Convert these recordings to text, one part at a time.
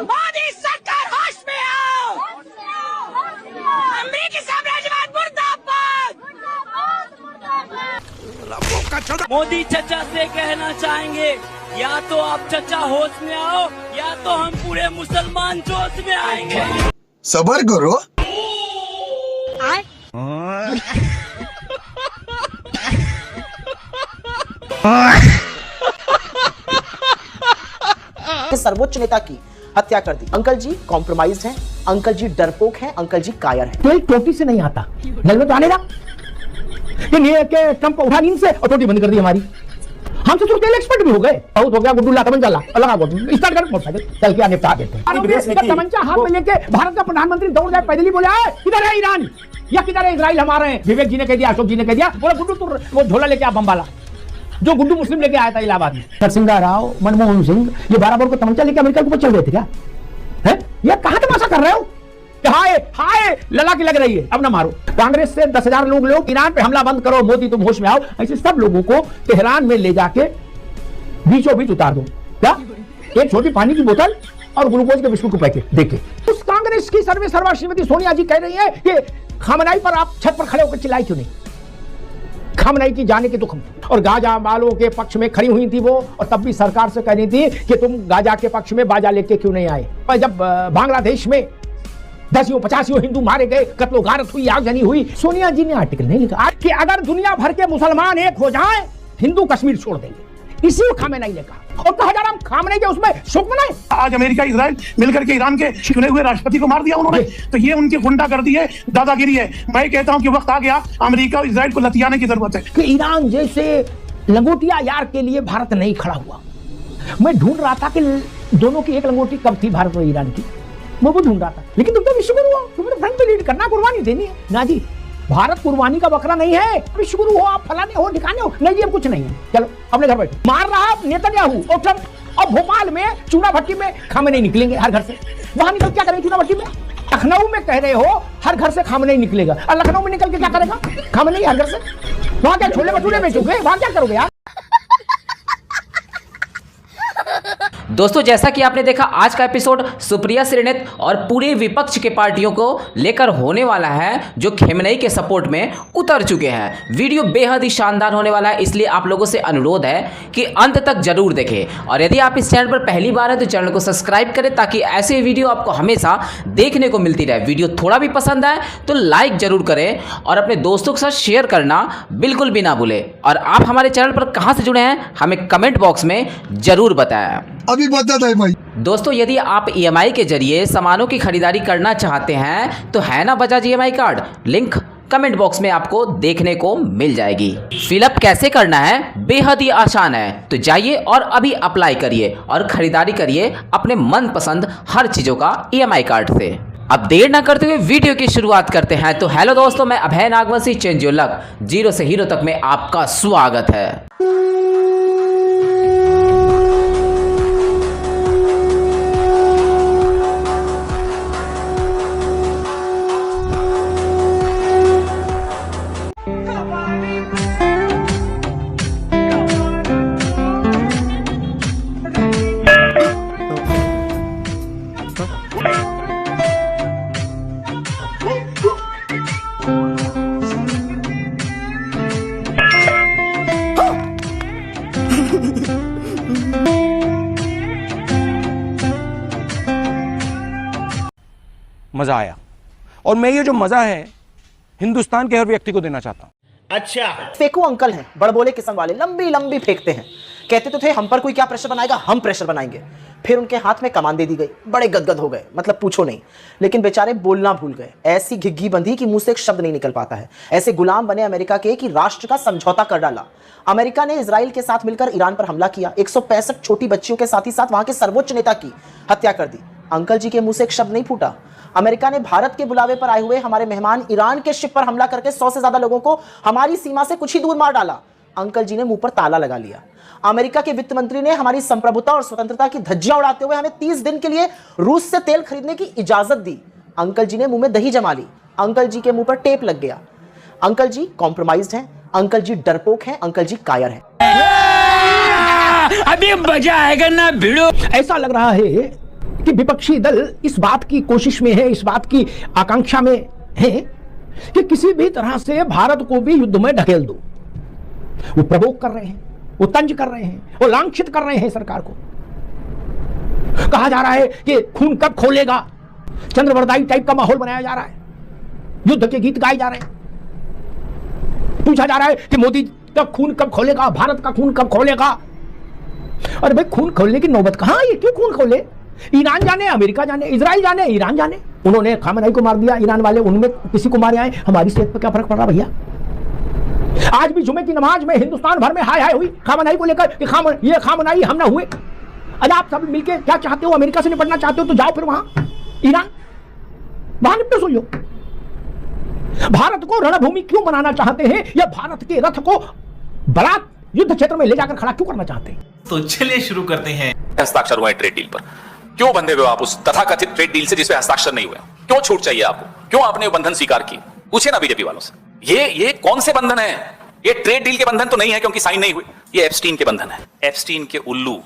मोदी सरकार होश में आओ। अमेरिकी साम्राज्यवाद मुर्दाबाद। मोदी चचा से कहना चाहेंगे, या तो आप चचा होश में आओ, या तो हम पूरे मुसलमान जोश में आएंगे। सबर करो। सर्वोच्च नेता की हत्या कर दी। अंकल जी कॉम्प्रोमाइज्ड हैं, अंकल जी डरपोक हैं, अंकल जी कायर हैं। तो एक टोटी से नहीं आता, जल में तो आने लगा कि ट्रंप उठा नींद से और टोटी बंद कर दी हमारी। हम तो तेल एक्सपर्ट भी हो गए। बहुत हो गया, गुड्डू ला तमंचा ला लगा स्टार्ट कर मोटरसाइकिल चल के निपटा देते हैं। तमंचा हाथ में लेके भारत का प्रधानमंत्री दौड़ जाए, पैदल ही बोला है किधर है ईरान या किधर है इजराइल हमारे हैं। विवेक जी ने कह दिया, अशोक जी ने कह दिया, बोला गुड्डू तू वो झोला लेके आ बम्बाला, जो गुड्डू मुस्लिम लेके आया था इलाहाबाद में। नरसिंह राव, मनमोहन सिंह, ये बराबर को तमंचा लेके अमेरिका के ऊपर चल रहे थे क्या? है ये कहां तमाशा कर रहे हो? हाय हाय लला की लग रही है, अब ना मारो। कांग्रेस से 10,000 लोग ईरान पे हमला बंद करो, मोदी तुम होश में आओ, ऐसे सब लोगों को तेहरान में ले जाके बीचों बीच उतार दो। क्या एक छोटी पानी की बोतल और ग्लूकोज के बिस्कुट को पैकेट देके। उस कांग्रेस की सर्वा श्रीमती सोनिया जी कह रही है कि खामनाई पर आप छत पर खड़े होकर चिल्लाई क्यों नहीं? खामनाई की जाने के दुख में और गाजा वालों के पक्ष में खड़ी हुई थी वो, और तब भी सरकार से कह रही थी कि तुम गाजा के पक्ष में बाजा लेके क्यों नहीं आए। और जब बांग्लादेश में 10-50 हिंदू मारे गए, कत्लो गारत हुई, आगजनी हुई, सोनिया जी ने आर्टिकल नहीं लिखा कि अगर दुनिया भर के मुसलमान एक हो जाएं, हिंदू कश्मीर छोड़ देंगे। इसी को खामनेई ने कहा और कहा जा रहा हम खामनेई के उसमें शोक मनाएं। आज अमेरिका इजराइल मिलकर के ईरान के चुने हुए राष्ट्रपति को मार दिया उन्होंने, तो ये उनकी गुंडागर्दी है, दादागिरी है। मैं कहता हूं कि वक्त आ गया, अमेरिका और इजराइल को लतियाने की जरूरत है कि ईरान जैसे लंगोटिया यार के लिए भारत नहीं खड़ा हुआ। मैं ढूंढ रहा था कि दोनों की एक लंगोटी कब थी, भारत और ईरान की, मैं वो ढूंढ रहा था। लेकिन तुम तो विश्वगुरु हो, तुम्हें तो फ्रंट पे लीड करना, कुर्बानी देनी है ना जी। भारत कुर्बानी का बकरा नहीं है। विश्वगुरु हो आप, फलाने हो, ठिकाने हो, नहीं जी अब कुछ नहीं है, चलो अपने घर बैठो। मार रहा नेतन्याहू और ट्रंप, और भोपाल में चूना भट्टी में खामनेई निकलेंगे हर घर से। वहां निकल क्या करेंगे चूना भट्टी में? लखनऊ में कह रहे हो हर घर से खामनेई निकलेगा, और लखनऊ में निकल के क्या करेगा खामनेई हर घर से? वहां क्या छोले भटूरे बेचोगे? वहां क्या करोगे यार? दोस्तों जैसा कि आपने देखा, आज का एपिसोड सुप्रिया श्रीनेत और पूरे विपक्ष के पार्टियों को लेकर होने वाला है, जो खेमनेई के सपोर्ट में उतर चुके हैं। वीडियो बेहद ही शानदार होने वाला है, इसलिए आप लोगों से अनुरोध है कि अंत तक जरूर देखें। और यदि आप इस चैनल पर पहली बार हैं तो चैनल को सब्सक्राइब करें, ताकि ऐसे वीडियो आपको हमेशा देखने को मिलती रहे। वीडियो थोड़ा भी पसंद आए तो लाइक जरूर करें और अपने दोस्तों के साथ शेयर करना बिल्कुल भी ना भूलें। और आप हमारे चैनल पर कहाँ से जुड़े हैं हमें कमेंट बॉक्स में जरूर बताएं। अभी बता दे भाई। दोस्तों यदि आप EMI के जरिए सामानों की खरीदारी करना चाहते हैं तो है ना Bajaj EMI card, link comment box में आपको देखने को मिल जाएगी। फिलअप कैसे करना है बेहद ही आसान है, तो जाइए और अभी अप्लाई करिए और खरीदारी करिए अपने मनपसंद हर चीजों का EMI कार्ड से। अब देर ना करते हुए वीडियो की शुरुआत करते हैं। तो हेलो दोस्तों, मैं Abhay Nagvanshi, change your luck, zero से हीरो तक में आपका स्वागत है। मजा आया, और मैं ये जो मजा है हिंदुस्तान के हर व्यक्ति को देना चाहता हूं। अच्छा फेंकू अंकल हैं, बड़बोले किस्म वाले, लंबी लंबी फेंकते हैं। कहते तो थे हम पर कोई क्या प्रेशर बनाएगा, हम प्रेशर बनाएंगे। फिर उनके हाथ में कमान दे दी गई, बड़े गदगद हो गए, मतलब पूछो नहीं। लेकिन बेचारे बोलना भूल गए, ऐसी घिग्गी बंधी कि मुंह से एक शब्द नहीं निकल पाता है। ऐसे गुलाम बने अमेरिका के कि राष्ट्र का समझौता कर डाला। अमेरिका ने इजराइल के साथ मिलकर ईरान पर हमला किया, 165 छोटी बच्चियों के साथ ही साथ वहां के सर्वोच्च नेता की हत्या कर दी। अंकल जी के मुंह से एक शब्द नहीं फूटा। अमेरिका ने भारत के बुलावे पर आए हुए हमारे मेहमान ईरान के शिप पर हमला करके 100 से ज्यादा लोगों को हमारी सीमा से कुछ ही दूर मार डाला। अंकल जी ने मुंह पर ताला लगा लिया। अमेरिका के वित्त मंत्री ने हमारी संप्रभुता और स्वतंत्रता की धज्जियां उड़ाते हुए हमें 30 दिन के लिए रूस से तेल खरीदने की इजाजत दी। अंकल जी ने मुंह में दही जमा ली। अंकल जी के मुंह पर टेप लग गया। अंकल जी कॉम्प्रोमाइज्ड हैं, अंकल जी डरपोक हैं, अंकल जी कायर हैं। अभी मजा आएगा ना भिड़ो। ऐसा लग रहा है कि विपक्षी दल इस बात की कोशिश में है, इस बात की आकांक्षा में है कि किसी भी तरह से भारत को भी युद्ध में ढकेल दो। वो प्रवोक कर रहे हैं, वो तंज कर रहे हैं, वो लांछित कर रहे हैं सरकार को। कहा जा रहा है कि खून कब खोलेगा, चंद्रवरदाई टाइप का माहौल बनाया जा रहा है, युद्ध के गीत गाए जा रहे हैं। पूछा जा रहा है कि मोदी का खून कब खोलेगा, भारत का खून कब खोलेगा। अरे भाई, खून खोलने की नौबत कहां है? क्यों खून खोले? ईरान जाने, अमेरिका जाने, इजराइल जाने, ईरान जाने। उन्होंने खामनेई को मार दिया, ईरान वाले, उनमें किसी को मारे आए, हमारी सेहत पर क्या फर्क पड़ रहा भैया? आज भी जुमे की नमाज में हिंदुस्तान भर में हाय हाय हुई खामनेई को लेकर कि ये खामनेई हम ना हुए। अरे आप सब मिलकर क्या चाहते हो? अमेरिका से निपटना चाहते हो तो जाओ फिर वहां ईरान, वहां निपटो सुन लो। भारत को रणभूमि क्यों बनाना चाहते हैं, या भारत के रथ को बड़ा युद्ध क्षेत्र में ले जाकर खड़ा क्यों करना चाहते हैं? तो चलिए शुरू करते हैं। हस्ताक्षर हुए ट्रेड डील पर, क्यों बंधे हुए आप उस तथाकथित ट्रेड डील से जिसपे हस्ताक्षर नहीं हुए? क्यों छूट चाहिए आपको? क्यों आपने वो बंधन स्वीकार की? पूछे ना बीजेपी वालों से। ये कौन से बंधन है? ये ट्रेड डील के बंधन तो नहीं है क्योंकि साइन नहीं हुई, ये एप्स्टीन के बंधन है। एप्स्टीन के उल्लू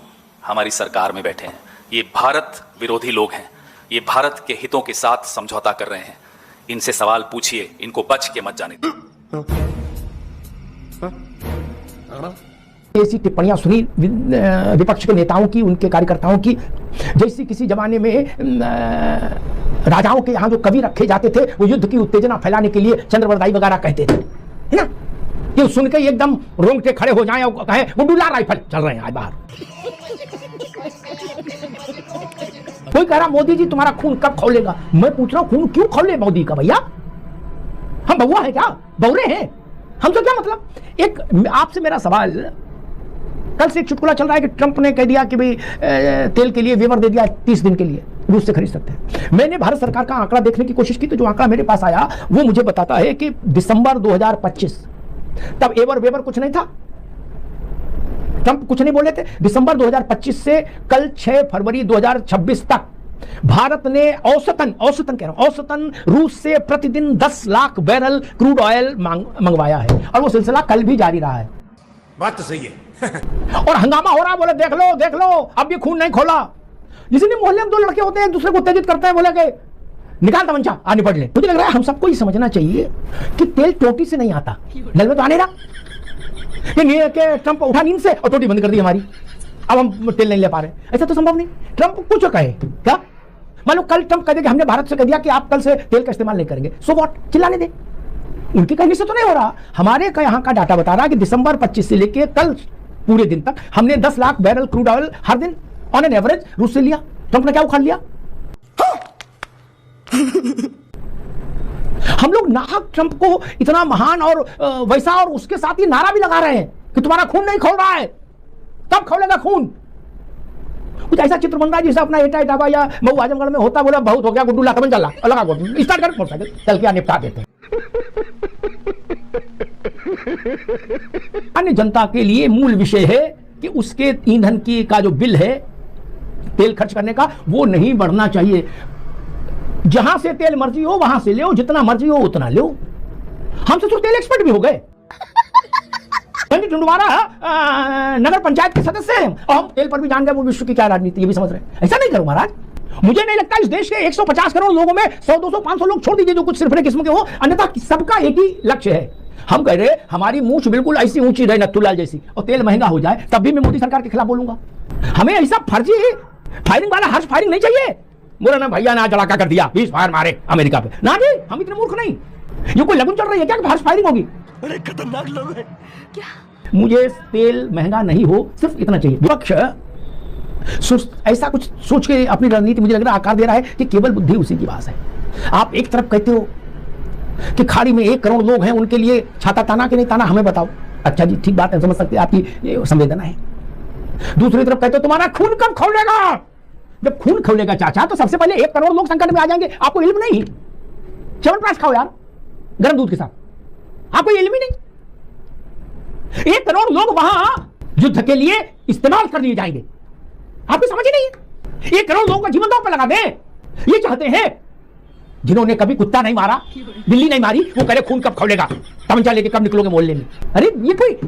हमारी सरकार में बैठे हैं, ये भारत विरोधी लोग हैं, ये भारत के हितों के साथ समझौता कर रहे हैं। इनसे सवाल पूछिए, इनको बच के मत जाने। ऐसी टिप्पणियां सुनी विपक्ष के नेताओं की, उनके कार्यकर्ताओं की, जैसी किसी जमाने में राजाओं के यहां जो कवि रखे जाते थे, वो युद्ध की उत्तेजना फैलाने के लिए चंद्रवरदाई वगैरह कहते थे, है ना? कि सुन के एकदम रोंगटे खड़े हो जाएं और कहें वो डुला राइफल चल रहे हैं आज बाहर। कोई कह रहा मोदी जी तुम्हारा खून कब खौलेगा? मैं पूछ रहा हूं खून क्यों खौले मोदी का भैया? हम बउआ है क्या? बौरे हैं हमसे क्या मतलब? एक आपसे मेरा सवाल, कल से एक चुटकुला चल रहा है कि ट्रंप ने कह दिया कि भाई तेल के लिए वेवर दे दिया 30 दिन के लिए, रूस से खरीद सकते हैं। मैंने भारत सरकार का आंकड़ा देखने की कोशिश की तो जो आंकड़ा मेरे पास आया वो मुझे बताता है कि दिसंबर 2025, तब एवर वेवर कुछ नहीं था, ट्रंप कुछ नहीं बोले थे। दिसंबर 2025 से कल 6 फरवरी 2026 तक भारत ने औसतन कह रहा हूं, औसतन रूस से प्रतिदिन 10 लाख बैरल क्रूड ऑयल मंगवाया है, और वो सिलसिला कल भी जारी रहा है। बात तो सही है। और हंगामा हो रहा, बोले देख लो अब ये खून नहीं खोला। जिसने मोहल्ले में दो लड़के होते हैं एक दूसरे को उत्तेजित करते हैं, बोले कि निकाल तमंचा आ निपट ले। मुझे लग रहा है हम सबको ये समझना चाहिए कि तेल टोटी से नहीं आता, नल में तो आने रहा। ये कि ट्रंप उठा नींद से और टोटी बंद कर दी हमारी, अब हम तेल नहीं ले पा रहे, ऐसा तो संभव नहीं। ट्रंप कुछ कहे क्या, मान लो कल ट्रंप कह दे कि हमने भारत से कह दिया कि आप कल से तेल का इस्तेमाल नहीं करेंगे, सो व्हाट, चिल्लाने दे। उनके कहने से तो नहीं हो रहा, हमारे का यहाँ का डाटा बता रहा है कि दिसंबर 25 से लेके कल पूरे दिन तक हमने 10 लाख बैरल क्रूड ऑयल हर दिन ऑन एन एवरेज रूस से लिया। ट्रंप ने क्या उखाड़ लिया? हम लोग नाहक ट्रंप को इतना महान और वैसा, और उसके साथ ही नारा भी लगा रहे हैं कि तुम्हारा खून नहीं खोल रहा है, कब खोलेगा खून? कुछ ऐसा चित्र बन रहा है जैसे अपना एटा इटावा या मऊ आजमगढ़ में होता, बोला बहुत हो गया गुड्डू लातमन चला लगा गोटी स्टार्ट कर मोटरसाइकिल चल के निपटा देते हैं। अन्य जनता के लिए मूल विषय है कि उसके ईंधन की का जो बिल है तेल खर्च करने का, वो नहीं बढ़ना चाहिए। जहां से तेल मर्जी हो वहां से लो, जितना मर्जी हो उतना लो। हम तो तेल एक्सपर्ट भी हो गए। टुंडवारा नगर पंचायत के सदस्य हैं और हम तेल पर भी जान गए वो विश्व की क्या राजनीति, ये भी समझ रहे हैं। ऐसा नहीं करो महाराज। मुझे नहीं लगता इस देश के 150 करोड़ लोगों में 100, 200, 500 लोग छोड़ दीजिए जो कुछ सिर्फ किस्म के हो, अन्यथा सबका एक ही लक्ष्य है। हम कह रहे हमारी मूंछ बिल्कुल ऐसी ऊंची रहे नथुलाल जैसी, और तेल महंगा हो जाए तब भी मैं मोदी सरकार के खिलाफ बोलूंगा। हमें ऐसा फर्जी फायरिंग वाला हर्ष फायरिंग नहीं चाहिए। बोला ना भैया ने चढ़ाका कर दिया 20 फायर मारे अमेरिका पे, ना जी हम इतने मूर्ख नहीं। ये कोई लगन चल रही है क्या कि हर्ष फायरिंग होगी? अरे खतरनाक लोग हैं क्या? मुझे तेल महंगा नहीं हो, सिर्फ इतना चाहिए। विपक्ष ऐसा कुछ सोच के अपनी रणनीति मुझे लग रहा है आकार दे रहा है कि केवल बुद्धि उसी की बात है। आप एक तरफ कहते हो कि खाड़ी में 1 करोड़ लोग हैं, उनके लिए छाता ताना कि नहीं ताना हमें बताओ। अच्छा जी ठीक बात है, समझ सकते हैं, आपकी संवेदना है। दूसरी तरफ कहते हो तुम्हारा खून कब खौलेगा? जब खून खौलेगा चाचा तो सबसे पहले 1 करोड़ लोग संकट में आ जाएंगे। आपको इल्म नहीं? च्यवनप्राश खाओ यार गर्म दूध के साथ, आपको इल्म ही नहीं। 1 करोड़ लोग वहां युद्ध के लिए इस्तेमाल कर लिए जाएंगे, आपको समझ ही नहीं है। 1 करोड़ लोगों का जीवन दांव पर लगा दें, ये चाहते हैं। जिन्होंने कभी कुत्ता नहीं मारा, बिल्ली नहीं मारी, वो कह रहे खून कब खौलेगा, तमंचा लेके कब निकलोगे मोहल्ले में। अरे ये कोई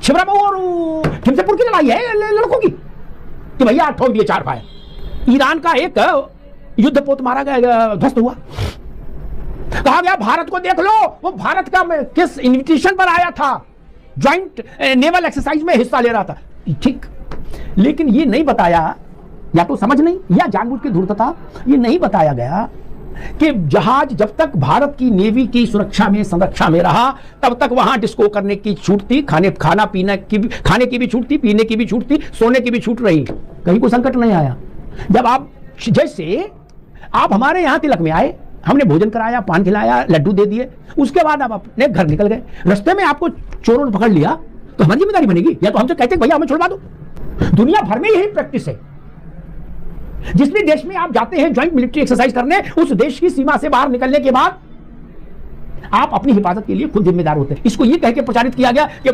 छिबरामऊ और ठिमसेपुर की लड़ाई है लड़कों की कि भैया ठोक दिए 4 फायर। ईरान का एक युद्ध पोत मारा गया, ध्वस्त हुआ। कहा गया भारत को देख लो, वो भारत का किस इन्विटेशन पर आया था, ज्वाइंट नेवल एक्सरसाइज में हिस्सा ले रहा था। ठीक, लेकिन ये नहीं बताया, या तो समझ नहीं या जानबूझ के धूर्तता, ये नहीं बताया गया कि जहाज जब तक भारत की नेवी की सुरक्षा में संरक्षा में रहा तब तक वहां डिस्को करने की छूट थी, खाने की भी छूट थी, पीने की भी छूट थी, सोने की भी छूट रही, कहीं कोई संकट नहीं आया। जब आप जैसे आप हमारे यहां तिलक में आए, हमने भोजन कराया, पान खिलाया, लड्डू दे दिए, उसके बाद आप अपने घर निकल गए, रास्ते में आपको चोरों ने पकड़ लिया तो हमारी जिम्मेदारी बनेगी, या तो हमसे कहते भैया हमें छुड़वा दो। दुनिया भर में यही प्रैक्टिस है। जिस भी देश में आप जाते हैं ज्वाइंट मिलिट्री एक्सरसाइज करने, उस देश की सीमा से बाहर निकलने के बाद आप अपनी हिफाजत के लिए खुद जिम्मेदार होते हैं। इसको ये कह के प्रचारित किया गया कि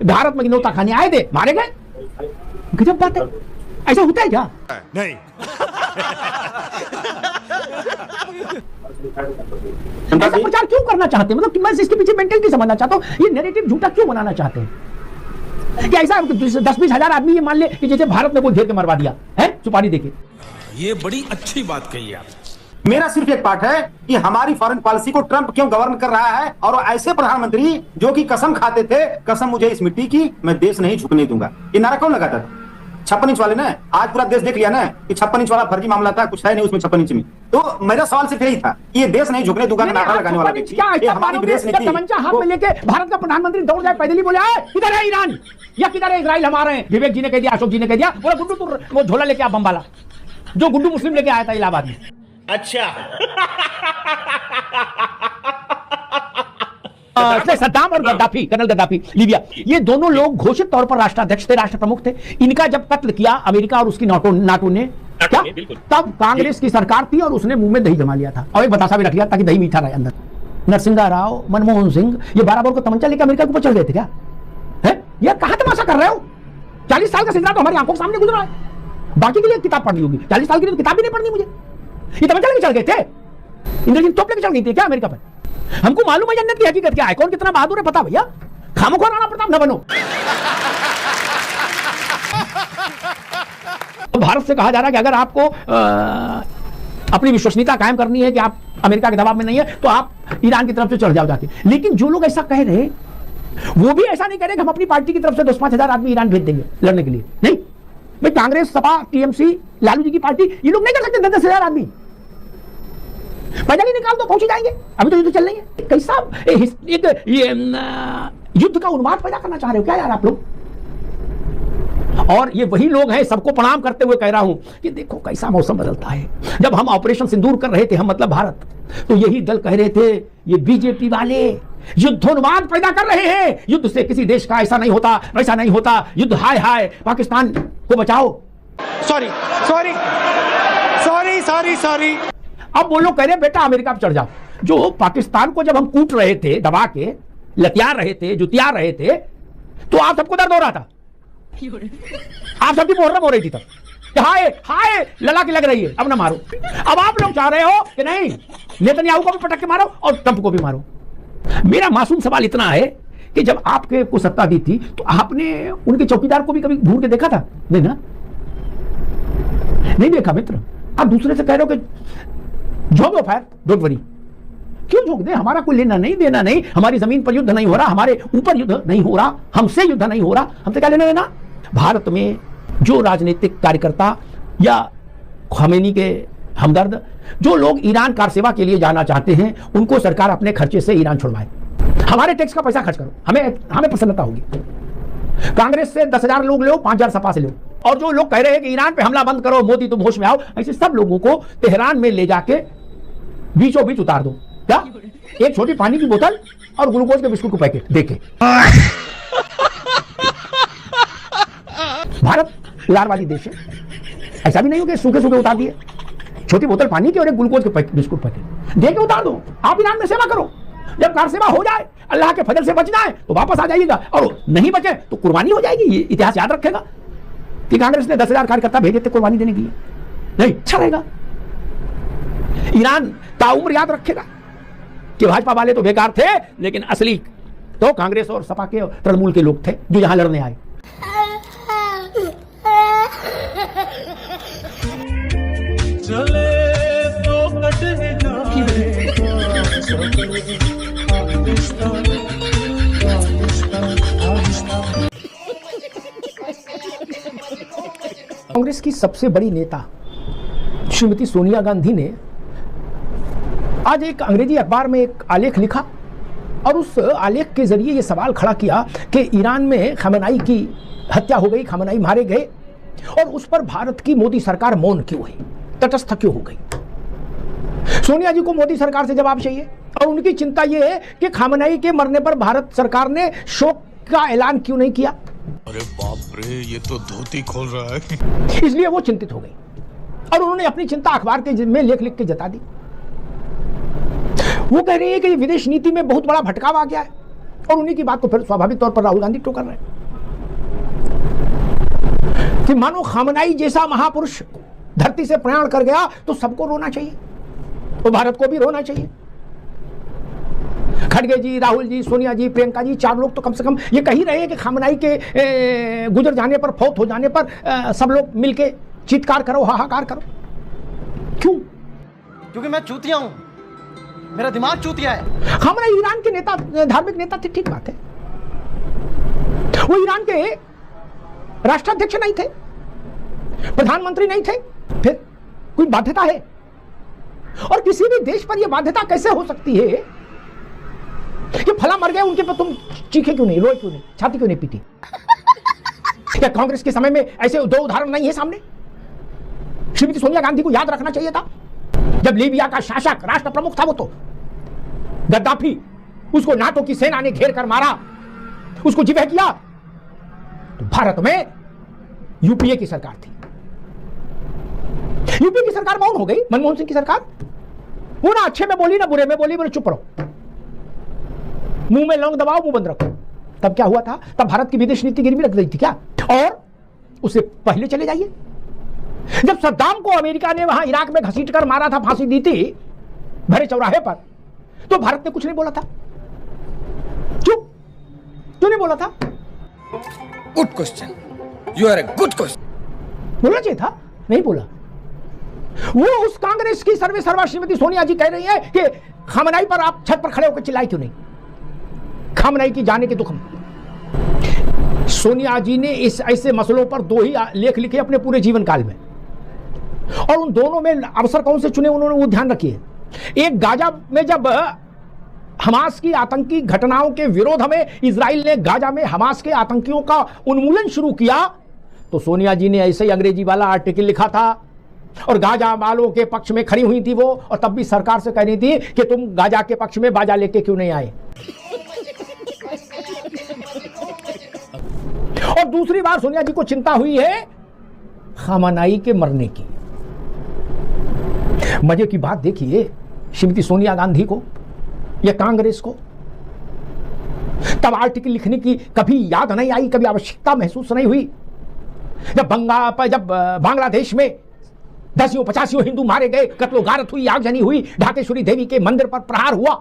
भारत में नौता खाने आए थे, मारे गए। गजब बात है, ऐसा होता है क्या? नहीं। ऐसा प्रचार क्यों करना चाहते हैं? मतलब मैं इसके पीछे मेंटलिटी समझना चाहता हूं, ये नैरेटिव झूठा क्यों बनाना चाहते हैं? क्या ऐसा 10-20 हजार आदमी ये मान ले कि जैसे भारत ने कोई घेर के मरवा दिया है सुपारी देके? ये बड़ी अच्छी बात कही आप। मेरा सिर्फ एक पार्ट है कि हमारी फॉरेन पॉलिसी को ट्रंप क्यों गवर्न कर रहा है, और ऐसे प्रधानमंत्री जो कि कसम खाते थे, कसम मुझे इस मिट्टी की, मैं देश नहीं झुकने दूंगा। ये नारा कौन लगाता था? 56 इंच वाले ने। आज पूरा देश देख लिया ना कि 56 इंच वाला फर्जी मामला था, कुछ है नहीं उसमें 56 इंच में। तो मेरा सवाल सिर्फ यही था, ये देश नहीं झुकने दूंगा नारा लगाने वाला व्यक्ति, ये हमारी विदेश नीति। तमंचा हाथ में लेके भारत का प्रधानमंत्री दौड़ जाए, पैदल ही बोले किधर है ईरान या किधर है इजराइल हमारे हैं? विवेक जी ने कह दिया, अशोक जी ने कह दिया, बोला गुड्डू तू वो झोला लेके आ बम वाला, जो गुड्डू मुस्लिम लेके आया था इलाहाबाद में। अच्छा। सद्दाम और गद्दाफी, कर्नल गद्दाफी लीबिया, ये दोनों लोग घोषित तौर पर राष्ट्राध्यक्ष थे, राष्ट्र प्रमुख थे। इनका जब कत्ल किया अमेरिका और उसकी नाटो ने, क्या तब कांग्रेस की सरकार थी और उसने मुंह में दही जमा लिया था और एक बतासा भी रख लिया ताकि दही मीठा रहे अंदर। नरसिंह राव, मनमोहन सिंह, ये 12 बोर को तमंचा लेकर अमेरिका के ऊपर चढ़ गए थे क्या? है यार, कहां तमाशा कर रहे हो? 40 साल का सिलसिला तो हमारी आंखों के सामने गुजरा है। बाकी के लिए किताब पढ़नी होगी, 40 साल की तो किताब भी नहीं पढ़नी मुझे। ये तमंचा लेके चढ़ गए थे, इंद्रजीत तोप लेके चढ़ गई थी क्या अमेरिका पर? हमको मालूम है जन्नत की हकीकत क्या है, कौन कितना बहादुर है पता भैया। खामोखा राणा प्रताप न बनो। तो भारत से कहा जा रहा है कि अगर आपको अपनी विश्वसनीयता कायम करनी है कि आप अमेरिका के दबाव में नहीं है तो आप ईरान की तरफ से चढ़ जाओ जाके। लेकिन जो लोग ऐसा कह रहे वो भी ऐसा नहीं कह रहे कि हम अपनी पार्टी की तरफ से 10-5 हजार आदमी ईरान भेज देंगे लड़ने के लिए। नहीं भाई, कांग्रेस, सपा, टीएमसी, लालू जी की पार्टी, ये लोग नहीं कर सकते 10-10 हजार आदमी। पैदल ही निकाल दो, पहुंच जाएंगे। अभी तो युद्ध चल रही है। कैसा एक युद्ध का उन्माद पैदा करना चाह रहे हो क्या यार आप लोग? और ये वही लोग हैं, सबको प्रणाम करते हुए कह रहा हूं कि देखो कैसा मौसम बदलता है। जब हम ऑपरेशन सिंदूर कर रहे थे, हम मतलब भारत, तो यही दल कह रहे थे ये बीजेपी वाले युद्धोन्माद पैदा कर रहे हैं, युद्ध से किसी देश का ऐसा नहीं होता, वैसा नहीं होता, युद्ध हाय हाय, पाकिस्तान को बचाओ। Sorry sorry sorry sorry sorry. अब वो लोग कह रहे बेटा अमेरिका पे चढ़ जाओ। जो पाकिस्तान को जब हम कूट रहे थे, दबा के लतिया रहे थे, जुतिया रहे थे, तो आप सबको दर्द हो रहा था, आप सबकी मुहर्रम हो रही थी तब, हाय हाय लला की लग रही है, अब ना मारो। अब आप लोग चाह रहे हो कि नहीं, नेतन्याहू को भी पटक के मारो और ट्रंप को भी मारो। मेरा मासूम सवाल इतना है कि जब आपके को सत्ता दी थी तो आपने उनके चौकीदार को भी कभी घूर के देखा था? नहीं ना, नहीं देखा मित्र। आप दूसरे से कह रहे हो कि झोंक दो फायर, डोंट वरी। क्यों झोंक दे? हमारा कोई लेना नहीं देना नहीं, हमारी जमीन पर युद्ध नहीं हो रहा, हमारे ऊपर युद्ध नहीं हो रहा, हमसे युद्ध नहीं हो रहा, हमसे क्या लेना देना? भारत में जो राजनीतिक कार्यकर्ता या खमेनी के हमदर्द, जो लोग ईरान कार सेवा के लिए जाना चाहते हैं, उनको सरकार अपने खर्चे से ईरान छुड़वाए। हमारे टैक्स का पैसा खर्च करो, हमें प्रसन्नता होगी। कांग्रेस से 10,000 लोग लो, 5,000 सपा से लो। और जो लोग कह रहे हैं कि ईरान पे हमला बंद करो, मोदी तुम होश में आओ, ऐसे सब लोगों को तेहरान में ले जाके बीचों बीच उतार दो। क्या? एक छोटी पानी की बोतल और ग्लूकोज के बिस्कुट को पैकेट देके। भारत उदारवादी देश है, ऐसा भी नहीं हो कि सूखे सूखे उतार दिए। छोटी बोतल पानी की और एक ग्लूकोज के बिस्कुट पैकेट देके उतार दो। आप ईरान में सेवा करो, जब कार सेवा हो जाए, अल्लाह के फजल से बच जाए तो वापस आ जाइएगा, और नहीं बचे तो कुर्बानी हो जाएगी। ये इतिहास याद रखेगा कि कांग्रेस ने 10,000 कार्यकर्ता भेजे थे कुर्बानी देने के लिए। नहीं, अच्छा रहेगा। ईरान ताउम्र याद रखेगा कि भाजपा वाले तो बेकार थे, लेकिन असली तो कांग्रेस और सपा के तृणमूल के लोग थे जो यहां लड़ने आए। कांग्रेस की सबसे बड़ी नेता श्रीमती सोनिया गांधी ने आज एक अंग्रेजी अखबार में एक आलेख लिखा और उस आलेख के जरिए यह सवाल खड़ा किया कि ईरान में खamenei की हत्या हो गई, खamenei मारे गए और उस पर भारत की मोदी सरकार मौन क्यों है, तटस्थ क्यों हो गई। सोनिया जी को मोदी सरकार से जवाब चाहिए और उनकी चिंता यह है कि खamenei के मरने पर भारत सरकार ने शोक का ऐलान क्यों नहीं किया। अरे बाप रे, ये तो धोती खोल रहा है। इसलिए वो चिंतित हो गई और उन्होंने अपनी चिंता अखबार के में लिख के जता दी। वो कह रही है कि विदेश नीति में बहुत बड़ा भटकाव आ गया है और उन्हीं की बात को फिर स्वाभाविक तौर पर राहुल गांधी टोकर रहे हैं कि मानो खamenei जैसा महापुरुष धरती से प्रयाण कर गया तो सबको रोना चाहिए, तो भारत को भी रोना चाहिए। खड़गे जी, राहुल जी, सोनिया जी, प्रियंका जी, 4 लोग तो कम से कम ये कह ही रहे हैं कि खamenei के गुजर जाने पर, फौत हो जाने पर सब लोग मिलके चीत्कार करो, हाहाकार करो। क्यों? क्योंकि मैं चूतिया हूं, मेरा दिमाग चूतिया है। खamenei ईरान के नेता, धार्मिक नेता थे, ठीक बात है। वो ईरान के राष्ट्राध्यक्ष नहीं थे, प्रधानमंत्री नहीं थे, फिर कोई बाध्यता है। और किसी भी देश पर यह बाध्यता कैसे हो सकती है कि फला मर गए उनके पर तुम चीखे क्यों नहीं, रोए क्यों नहीं, छाती क्यों नहीं पीटी। क्या कांग्रेस के समय में ऐसे 2 उदाहरण नहीं है सामने? श्रीमती सोनिया गांधी को याद रखना चाहिए था जब लीबिया का शासक राष्ट्र प्रमुख था वो तो गद्दाफी, उसको नाटो की सेना ने घेर कर मारा, उसको जिबह किया। तो भारत में यूपीए की सरकार थी, यूपीए की सरकार मौन हो गई। मनमोहन सिंह की सरकार वो ना अच्छे में बोली ना बुरे में बोली, बोले चुप रहो, मुंह में लौंग दबाओ, मुंह बंद रखो। तब क्या हुआ था? तब भारत की विदेश नीति गिरवी रख दी थी क्या? और उससे पहले चले जाइए, जब सद्दाम को अमेरिका ने वहां इराक में घसीट कर मारा था, फांसी दी थी भरे चौराहे पर, तो भारत ने कुछ नहीं बोला था। क्यों नहीं बोला था? Good question, you are a good question. बोलना चाहिए था, नहीं बोला। वो उस कांग्रेस की सर्वा श्रीमती सोनिया जी कह रही है कि खamenei पर आप छत पर खड़े होकर चिल्लाए क्यों नहीं, खamenei की जाने के दुख में। सोनिया जी ने इस ऐसे मसलों पर 2 ही लेख लिखे अपने पूरे जीवन काल में, और उन दोनों में अवसर कौन से चुने उन्होंने वो ध्यान रखिए। एक गाजा में जब हमास की आतंकी घटनाओं के विरोध में इजराइल ने गाजा में हमास के आतंकियों का उन्मूलन शुरू किया, तो सोनिया जी ने ऐसे ही अंग्रेजी वाला आर्टिकल लिखा था और गाजा वालों के पक्ष में खड़ी हुई थी वो, और तब भी सरकार से कह रही थी कि तुम गाजा के पक्ष में बाजा लेके क्यों नहीं आए। और दूसरी बार सोनिया जी को चिंता हुई है खamenei के मरने की। मजे की बात देखिए, श्रीमती सोनिया गांधी को या कांग्रेस को तब आर्टिकल लिखने की कभी याद नहीं आई, कभी आवश्यकता महसूस नहीं हुई। जब बांग्लादेश में 10-85 हिंदू मारे गए, कत्लो गारत हुई, आगजनी हुई, ढाकेश्वरी देवी के मंदिर पर प्रहार हुआ,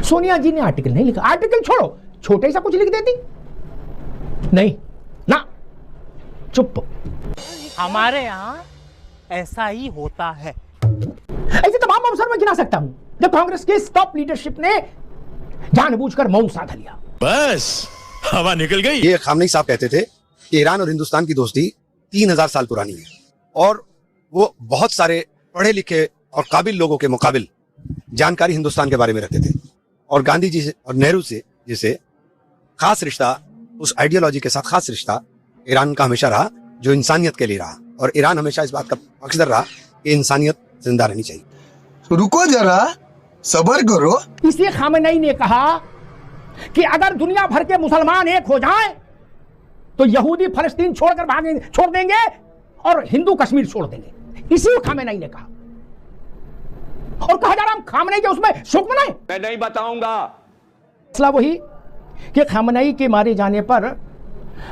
सोनिया जी ने आर्टिकल नहीं लिखा। आर्टिकल छोड़ो, छोटे सा कुछ लिख देती, नहीं ना, चुप। हमारे यहाँ ऐसा ही होता है। ऐसे तमाम अवसर में गिना सकता हूं जब कांग्रेस के टॉप लीडरशिप ने जानबूझकर मौन साध लिया। बस हवा निकल गई। ये खamenei साहब कहते थे कि ईरान और हिंदुस्तान की दोस्ती 3000 साल पुरानी है और वो बहुत सारे पढ़े लिखे और काबिल लोगों के मुकाबिल जानकारी हिंदुस्तान के बारे में रखते थे। और गांधी जी से और नेहरू से जैसे खास रिश्ता, उस आइडियोलॉजी के साथ खास रिश्ता ईरान का हमेशा रहा, जो इंसानियत के लिए रहा। और ईरान हमेशा इस बात का पक्षधर रहा कि इंसानियत जिंदा रहनी चाहिए। रुको जरा, सबर करो। इसलिए खamenei ने कहा कि अगर दुनिया भर के मुसलमान एक हो जाएं तो यहूदी फलस्तीन छोड़ देंगे और हिंदू कश्मीर छोड़ देंगे। इसी को खamenei ने कहा। और कहा जा रहा हम खamenei के उसमें शोक मनाएं, मैं नहीं बताऊंगा। मसला वही कि खamenei के मारे जाने पर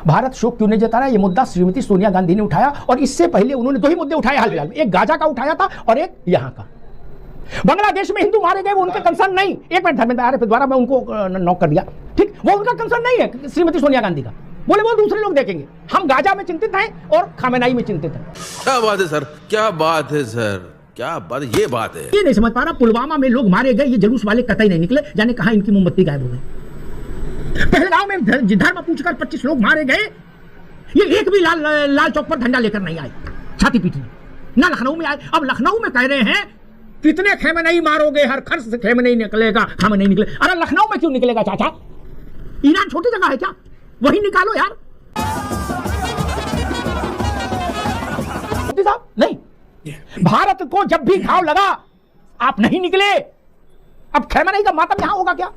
भारत शोक क्यों नहीं जता रहा, यह मुद्दा श्रीमती सोनिया गांधी ने उठाया। और इससे पहले उन्होंने 2 ही मुद्दे उठाए हाल फिलहाल में, एक गाजा का उठाया था और एक यहां का। बांग्लादेश में हिंदू मारे गए, वो उनका कंसर्न नहीं। एक मिनट धर्मेंद्र, अरे द्वारा मैं उनको नॉक कर दिया, ठीक, वो उनका कंसर्न नहीं है श्रीमती सोनिया गांधी का। बोले वो दूसरे लोग देखेंगे, हम गाजा में चिंतित हैं और खामेनाई में चिंतित हैं। क्या बात है सर, क्या बात है सर, क्या बात, ये बात है। ये नहीं समझ पा रहा, पुलवामा में लोग मारे गए, ये जुलूस वाले कतई नहीं निकले, जाने कहां इनकी मोमबत्ती गायब हो गई। पहलगांव में धर्म पूछकर 25 लोग मारे गए, ये एक भी लाल चौक पर झंडा लेकर नहीं आए, छाती पीटने। ना लखनऊ में आए, अब लखनऊ में कह रहे हैं कितने खेमेनेई मारोगे, हर खर्च से खेमेनेई निकलेगा, खामेनेई निकले। अरे लखनऊ में क्यों निकलेगा चाचा? ईरान छोटी जगह है क्या? वही निकालो यार। साहब नहीं, भारत को जब भी घाव लगा आप नहीं निकले, अब खेमेनेई का मातम यहां होगा क्या?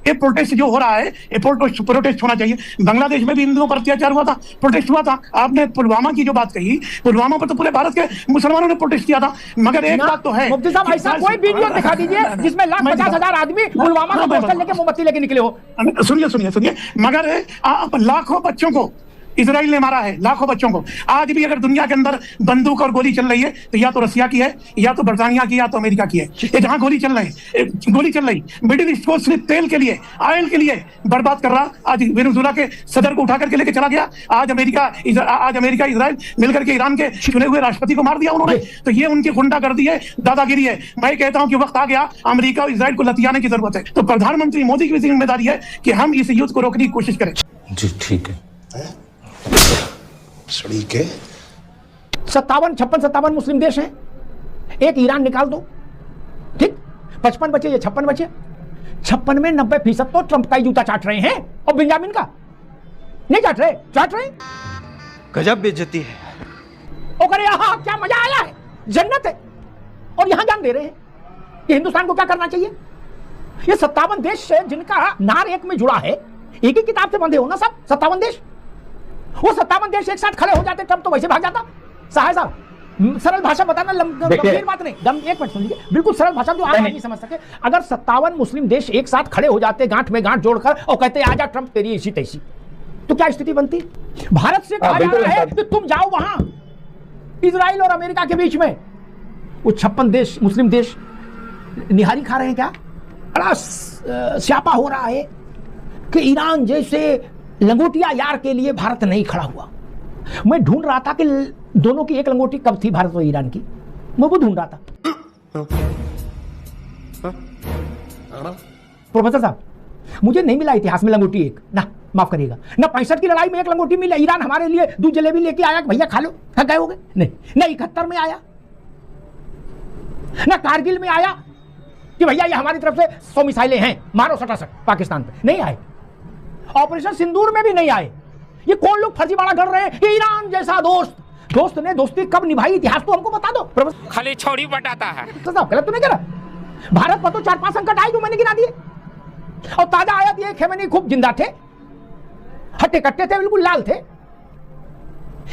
ये प्रोटेस्ट जो हो रहा है, ये प्रोटेस्ट होना चाहिए। बांग्लादेश में भी हिंदुओं पर अत्याचार हुआ था, प्रोटेस्ट हुआ था। आपने पुलवामा की जो बात कही, पुलवामा पर तो पूरे भारत के मुसलमानों ने प्रोटेस्ट किया था। मगर एक बात तो है, मुफ्ती साहब ऐसा कोई वीडियो दिखा दीजिए जिसमें 1,50,000 आदमी पुलवामा का पोस्टर लेके मोमबत्ती लेके निकले हो। सुनिए, मगर लाखों बच्चों को इजराइल ने मारा है, लाखों बच्चों को। आज भी अगर दुनिया के अंदर बंदूक और गोली चल रही है तो या तो रसिया की है, या तो बरतानिया की, या तो अमेरिका की है। ये जहां गोली चल रही, मिडिल ईस्ट को सिर्फ तेल के लिए, ऑयल के लिए बर्बाद कर रहा। आज वेनेजुएला के सदर को उठा करके लेके चला गया। आज अमेरिका इजराइल मिलकर के ईरान के चुने हुए राष्ट्रपति को मार दिया उन्होंने। तो ये उनकी गुंडागर्दी है, दादागिरी है। मैं कहता हूं कि वक्त आ गया, अमेरिका और इजराइल को लतियाने की जरूरत है। तो प्रधानमंत्री मोदी की भी जिम्मेदारी है कि हम इस युद्ध को रोकने की कोशिश करें। जी ठीक है। 57 मुस्लिम देश हैं, एक ईरान निकाल दो, ठीक, 55 बचे, ये 56 बचे। 56 में 90% तो ट्रंप का ही जूता चाट रहे हैं और बेंजामिन का नहीं चाट रहे। गजब बेइज्जती है। और करे यहां क्या मजा आया है, जन्नत है, और यहां जान दे रहे हैं कि हिंदुस्तान को क्या करना चाहिए। ये 57 देश है जिनका नार एक में जुड़ा है, एक ही किताब से बंधे हो ना सब 57 देश। वो 57 देश एक साथ खड़े हो जाते, ट्रंप तो वैसे भाग जाता। साहब सरल भाषा बताना, गंभीर बात नहीं, एक मिनट सुन लीजिए, बिल्कुल सरल भाषा जो आप नहीं समझ सके। अगर 57 मुस्लिम देश एक साथ खड़े हो जाते गांठ में गांठ जोड़कर और कहते आजा ट्रंप तेरी ऐसी तैसी, तो क्या स्थिति बनती? भारत से कहा जा रहा है कि तुम जाओ वहां इजराइल और अमेरिका के बीच में। वो 56 देश मुस्लिम देश निहारी खा रहे हैं क्या? बड़ा स्यापा हो रहा है कि ईरान जैसे लंगोटिया यार के लिए भारत नहीं खड़ा हुआ। मैं ढूंढ रहा था कि दोनों की एक लंगोटी कब थी, भारत और ईरान की, मैं वो ढूंढ रहा था। प्रोफेसर साहब, मुझे नहीं मिला इतिहास में लंगोटी एक, ना माफ करिएगा, ना 65 की लड़ाई में एक लंगोटी मिला। ईरान हमारे लिए दूध जलेबी लेके आया कि भैया खा लो, गए हो गए, नहीं। ना 71 में आया, ना कारगिल में आया कि भैया ये हमारी तरफ से 100 मिसाइलें हैं, मारो सटासट पाकिस्तान पे, नहीं आए। ऑपरेशन सिंदूर में भी नहीं आए। ये कौन लोग फर्जीवाड़ा कर रहे हैं? ईरान जैसा दोस्त ने दोस्ती कब निभाई, इतिहास तो हमको बता दो। खाली छोड़ी बटाता है। साहब गलत तो नहीं करा? भारत पर तो 4-5 संकट आए जो मैंने गिना दिए, और ताजा आया ये खेमेनी खूब जिंदा थे, हट्टे कट्टे थे, बिल्कुल लाल थे।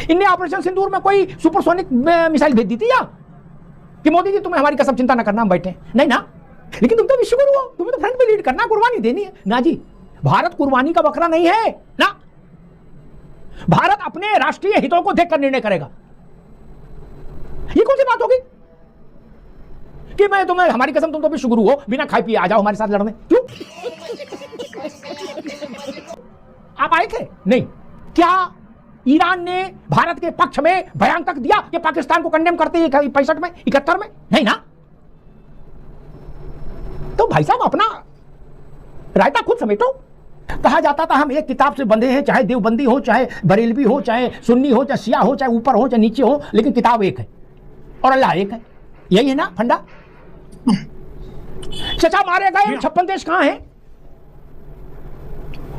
इनने ऑपरेशन सिंदूर में कोई सुपरसोनिक मिसाइल भेज दी थी या कि मोदी जी तुम्हें हमारी कसम चिंता न करना, हम बैठे नहीं ना। लेकिन तुम तो विश्वगुरु हो, तुम्हें तो फ्रंट पे लीड करना, कुर्बानी देनी है ना जी। भारत कुर्बानी का बकरा नहीं है ना। भारत अपने राष्ट्रीय हितों को देखकर निर्णय करेगा। ये कौन सी बात होगी कि मैं तुम्हें हमारी कसम, तुम तो विश्वगुरु हो, बिना खाए पिए आ जाओ हमारे साथ लड़ने? क्यों? आप आए थे नहीं? क्या ईरान ने भारत के पक्ष में बयान तक दिया कि पाकिस्तान को कंडेम करते हैं 65 में, 71 में? नहीं ना। तो भाई साहब अपना रायता खुद समेटो। कहा जाता था हम एक किताब से बंधे हैं, चाहे देवबंदी हो, चाहे बरेलवी हो, चाहे सुन्नी हो, चाहे शिया हो, चाहे ऊपर हो, चाहे नीचे हो, लेकिन किताब एक है और अल्लाह एक है। यही है ना फंडा? चचा मारे गए 56 देश कहां हैं?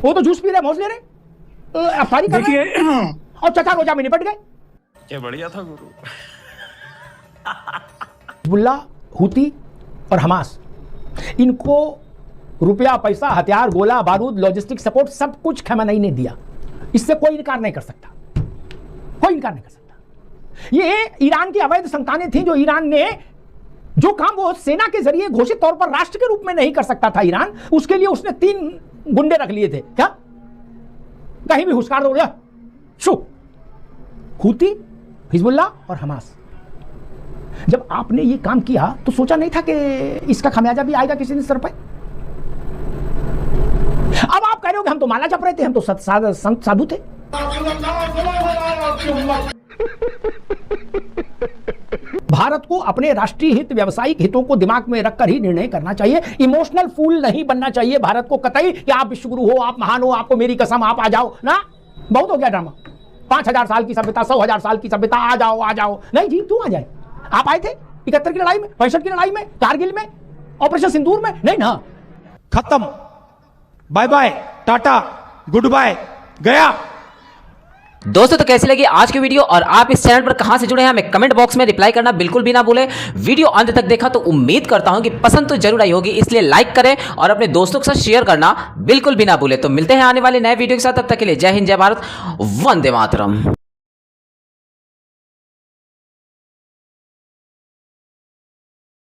वो तो जूस पी रहे, मौज ले रहे, अफतारी कर रहे, और चचा रोजा में निपट गए। क्या बढ़िया था गुरु। हिजबुल्लाह, हूती और हमास, इनको रुपया, पैसा, हथियार, गोला बारूद, लॉजिस्टिक सपोर्ट सब कुछ खमेनेई ने दिया। इससे कोई इनकार नहीं कर सकता, कोई इनकार नहीं कर सकता। ये ईरान की अवैध संतानें थी, जो ईरान ने जो काम वो सेना के जरिए घोषित तौर पर राष्ट्र के रूप में नहीं कर सकता था ईरान, उसके लिए उसने 3 गुंडे रख लिए थे। क्या? कहीं भी हुस्कार दो, हूती, हिजबुल्लाह और हमास। जब आपने ये काम किया तो सोचा नहीं था कि इसका खामियाजा भी आएगा किसी दिन सर पे? अब आप कह रहे हो कि हम तो माला जप रहे थे, हम तो संत साधु थे। भारत को अपने राष्ट्रीय हित, व्यावसायिक हितों को दिमाग में रखकर ही निर्णय करना चाहिए। इमोशनल फूल नहीं बनना चाहिए भारत को कतई कि आप विश्वगुरु हो, आप महान हो, आपको मेरी कसम, आप आ जाओ ना। बहुत हो गया ड्रामा। 5000 साल की सभ्यता, 100,000 साल की सभ्यता, आ जाओ आ जाओ। नहीं जी, क्यों आ जाए? आप आए थे 71 की लड़ाई में, 65 की लड़ाई में, कारगिल में, ऑपरेशन सिंदूर में? नहीं ना। खत्म, bye bye, tata, goodbye, गया। दोस्तों तो कैसी लगी आज की वीडियो और आप इस चैनल पर कहां से जुड़े हैं हमें कमेंट बॉक्स में रिप्लाई करना बिल्कुल भी ना भूलें। वीडियो अंत तक देखा तो उम्मीद करता हूं कि पसंद तो जरूर आई होगी, इसलिए लाइक करें और अपने दोस्तों के साथ शेयर करना बिल्कुल भी ना भूलें। तो मिलते हैं आने वाले नए वीडियो के साथ, तब तक के लिए जय हिंद, जय भारत, वंदे मातरम।